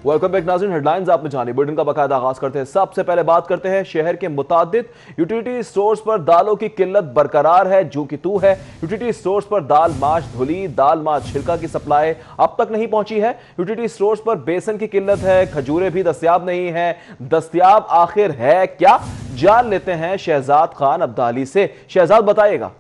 Welcome back नाज़रीन। Headlines आपने जानी, बुलेटिन का बाकायदा आगाज करते हैं। सबसे पहले बात करते हैं शहर के मुतादिद यूटिलिटी स्टोर्स पर दालों की किल्लत बरकरार है। जू की तू है। यूटिलिटी स्टोर्स पर दाल माश धुली, दाल माश छिलका की सप्लाई अब तक नहीं पहुंची है। यूटिलिटी स्टोर्स पर बेसन की किल्लत है, खजूरें भी दस्तयाब नहीं है। दस्तयाब आखिर है क्या, जान लेते हैं शहजाद खान अब्दाली से। शहजाद बताइएगा।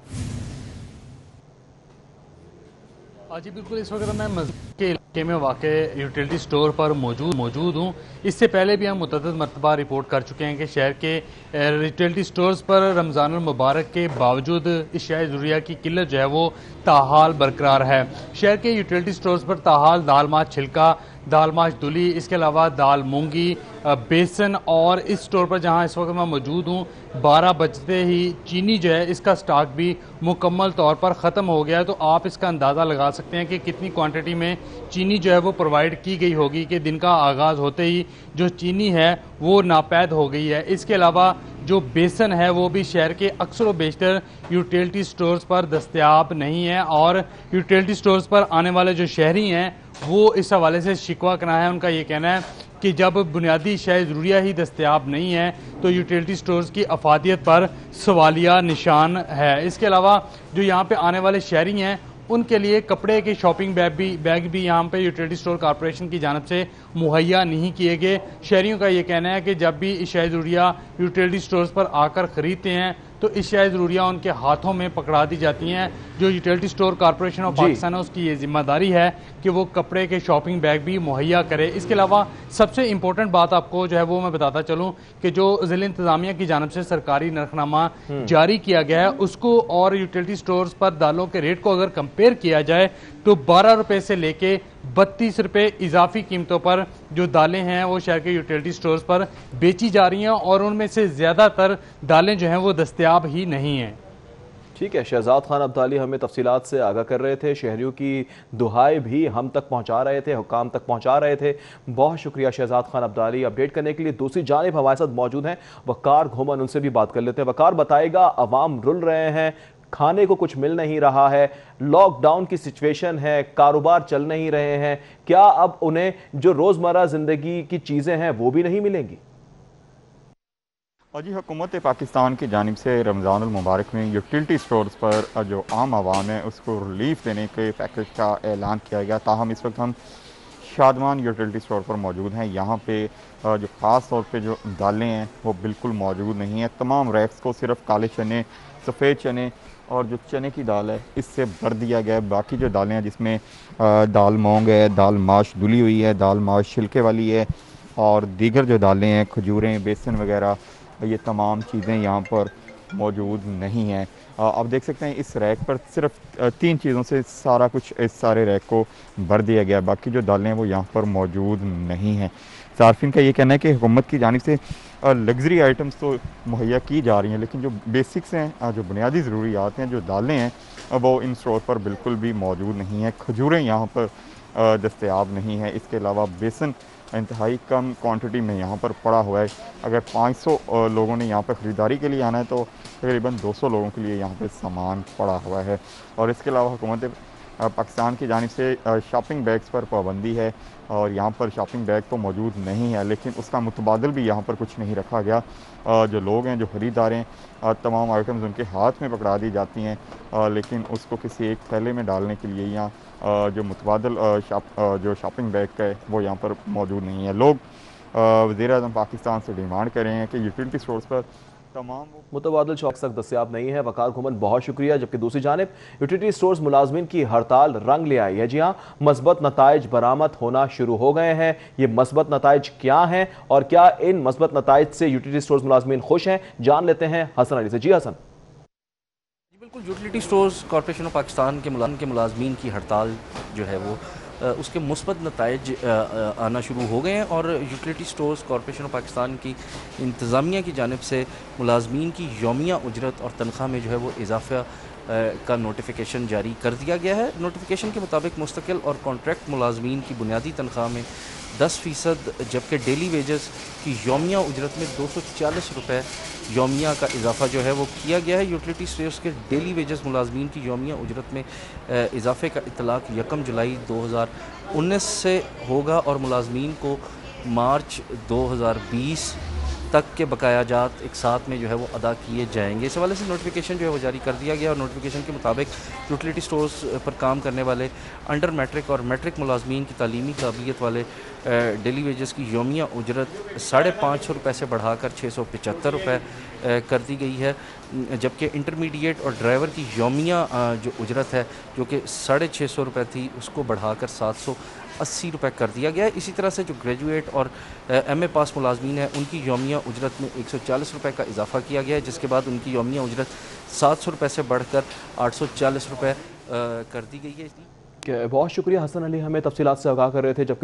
जी बिल्कुल, इस वक्त मैं मस्जिद के इलाके में वाक़ यूटिलिटी स्टोर पर मौजूद हूँ। इससे पहले भी हम मुतअद्दिद मरतबा रिपोर्ट कर चुके हैं कि शहर के यूटिलिटी स्टोर्स पर रमज़ानुल मुबारक के बावजूद अशिया ज़रूरिया की किल्लत जो है वो ताहाल बरकरार है। शहर के यूटिलिटी स्टोर्स पर ताहाल दाल माश छिलका, दाल माश दुली, इसके अलावा दाल मूंगी, बेसन और इस स्टोर पर जहां इस वक्त मैं मौजूद हूं 12 बजते ही चीनी जो है इसका स्टॉक भी मुकम्मल तौर पर ख़त्म हो गया है। तो आप इसका अंदाज़ा लगा सकते हैं कि कितनी क्वांटिटी में चीनी जो है वो प्रोवाइड की गई होगी कि दिन का आगाज़ होते ही जो चीनी है वो नापैद हो गई है। इसके अलावा जो बेसन है वो भी शहर के अक्सर व बेशतर यूटिलिटी स्टोर्स पर दस्तयाब नहीं है और यूटिलिटी स्टोर्स पर आने वाले जो शहरी हैं वो इस हवाले से शिकवा करना है। उनका ये कहना है कि जब बुनियादी शय ज़रूरिया ही दस्तयाब नहीं है तो यूटिलिटी स्टोर्स की अफादियत पर सवालिया निशान है। इसके अलावा जो यहाँ पे आने वाले शहरी हैं उनके लिए कपड़े के शॉपिंग बैग भी यहाँ पे यूटिलिटी स्टोर कॉरपोरेशन की जानब से मुहैया नहीं किए गए। शहरियों का ये कहना है कि जब भी अशिया ज़रूरिया यूटिलिटी स्टोर्स पर आकर ख़रीदते हैं तो अशिया ज़रूरिया उनके हाथों में पकड़ा दी जाती हैं। जो utility store corporation of Pakistan है उसकी ये जिम्मेदारी है कि वो कपड़े के शॉपिंग बैग भी मुहैया करे। इसके अलावा सबसे इंपॉर्टेंट बात आपको जो है वो मैं बताता चलूँ कि जो ज़िला इंतज़ामिया की जानब से सरकारी नरखनामा जारी किया गया है उसको और यूटिलिटी स्टोर्स पर दालों के रेट को अगर कंपेयर किया जाए तो 12 रुपये से लेके 32 रुपये इजाफी कीमतों पर जो दालें हैं वो शहर के यूटिलिटी स्टोर्स पर बेची जा रही हैं और उनमें से ज़्यादातर दालें जो हैं वो दस्तयाब ही नहीं हैं। ठीक है, शहजाद खान अब्दाली हमें तफसीलात से आगाह कर रहे थे, शहरियों की दुहाई भी हम तक पहुंचा रहे थे, हुकाम तक पहुंचा रहे थे। बहुत शुक्रिया शहजाद खान अब्दाली अपडेट करने के लिए। दूसरी जानिब हमारे साथ मौजूद हैं वकार घुमन, उनसे भी बात कर लेते हैं। वकार बताएगा, अवाम रुल रहे हैं, खाने को कुछ मिल नहीं रहा है, लॉकडाउन की सिचुएशन है, कारोबार चल नहीं रहे हैं, क्या अब उन्हें जो रोज़मर्रा ज़िंदगी की चीज़ें हैं वो भी नहीं मिलेंगी? और जी, हुकूमत पाकिस्तान की जानिब से रमज़ानुल मुबारक में यूटिलिटी स्टोर्स पर जो आम आवाम है उसको रिलीफ देने के पैकेज का ऐलान किया गया। ताहम इस वक्त हम शादमान यूटिलिटी स्टोर पर मौजूद हैं। यहाँ पे जो ख़ास तौर पे जो दालें हैं वो बिल्कुल मौजूद नहीं है। तमाम रैक्स को सिर्फ काले चने, सफ़ेद चने और जो चने की दाल है इससे भर दिया गया है। बाकी जो दालें हैं जिसमें दाल मूंग है, दाल माश धुली हुई है, दाल माश छिलके वाली है और दीगर जो दालें हैं, खजूरें, बेसन वगैरह, ये तमाम चीज़ें यहाँ पर मौजूद नहीं हैं। आप देख सकते हैं इस रैक पर सिर्फ 3 चीज़ों से सारा कुछ इस सारे रैक को भर दिया गया। बाकी जो दालें हैं वो यहाँ पर मौजूद नहीं हैं। सार्फिन का ये कहना है कि हुकूमत की जानिब से लग्जरी आइटम्स तो मुहैया की जा रही हैं लेकिन जो बेसिक्स हैं, जो बुनियादी ज़रूरियात हैं, जो दालें हैं वो इन स्टोर पर बिल्कुल भी मौजूद नहीं हैं। खजूरें यहाँ पर दस्तयाब नहीं है। इसके अलावा बेसन इंतहाई कम क्वांटिटी में यहाँ पर पड़ा हुआ है। अगर 500 लोगों ने यहाँ पर ख़रीदारी के लिए आना है तो तकरीबन 200 लोगों के लिए यहाँ पर सामान पड़ा हुआ है। और इसके अलावा हुकूमत पाकिस्तान की जानिब से शॉपिंग बैग्स पर पाबंदी है और यहाँ पर शॉपिंग बैग तो मौजूद नहीं है लेकिन उसका मुतबादल भी यहाँ पर कुछ नहीं रखा गया। जो लोग हैं, जो ख़रीदार हैं, तमाम आइटम्स उनके हाथ में पकड़ा दी जाती हैं लेकिन उसको किसी एक थैले में डालने के लिए या जो मुतबादल जो शॉपिंग बैग का है वो यहाँ पर मौजूद नहीं है। लोग वज़ीर-ए-आज़म पाकिस्तान से डिमांड कर रहे हैं कि यूटिलिटी स्टोर्स पर तमाम मुतबादिल शौक तक दस्तयाब नहीं है। वकार घुमन बहुत शुक्रिया। जबकि दूसरी जानिब यूटिलिटी स्टोर्स मुलाजमीन की हड़ताल रंग ले आई है। जी हाँ, मस्बत नताइज बरामद होना शुरू हो गए हैं। ये मस्बत नताइज क्या हैं और क्या इन मस्बत नताइज से यूटिलिटी स्टोर्स मुलाजमीन खुश हैं, जान लेते हैं हसन अली से। जी हसन। बिल्कुल, utility stores corporation of Pakistan के मुलाजमीन की हड़ताल जो है वो उसके मुस्बत नताइज आना शुरू हो गए हैं और utility stores corporation of Pakistan की इंतज़ामिया की जानिब से मुलाजमीन की यौमिया उजरत और तनख्वाह में जो है वो इजाफ़ा का नोटिफिकेशन जारी कर दिया गया है। नोटिफिकेशन के मुताबिक मुस्तकिल और कॉन्ट्रैक्ट मुलाजमीन की बुनियादी तनख्वाह में 10%, जबकि डेली वेजेस की यौमिया उजरत में 240 रुपये यौमिया का इजाफा जो है वो किया गया है। यूटिलिटी स्टोर्स के डेली वेजेस मुलाजमीन की यौमिया उजरत में इजाफे का इतलाक़ 1 जुलाई 2019 से होगा और मुलाजमीन को मार्च 2020 तक के बकायाजात एक साथ में जो है वो अदा किए जाएंगे। इस हवाले से नोटिफिकेशन जो है वो जारी कर दिया गया और नोटिफिकेशन के मुताबिक यूटिलिटी स्टोर्स पर काम करने वाले अंडर मैट्रिक और मैट्रिक मुलाजमीन की तालीमी काबिलियत वाले डेली वेजेस की यौमिया उजरत 550 रुपये से बढ़ाकर 675 रुपये कर दी गई है, जबकि इंटरमीडिएट और ड्राइवर की यौमिया जो उजरत है जो कि 650 रुपये थी उसको बढ़ाकर 780 रुपये कर दिया गया है। इसी तरह से जो ग्रेजुएट और MA पास मुलाजमीन हैं उनकी यौमिया उजरत में 140 रुपये का इजाफा किया गया है, जिसके बाद उनकी यौमिया उजरत 700 रुपये से बढ़कर 840 रुपये कर दी गई है। बहुत शुक्रिया हसन अली, हमें तफसीलात से आगाह कर रहे थे। जबकि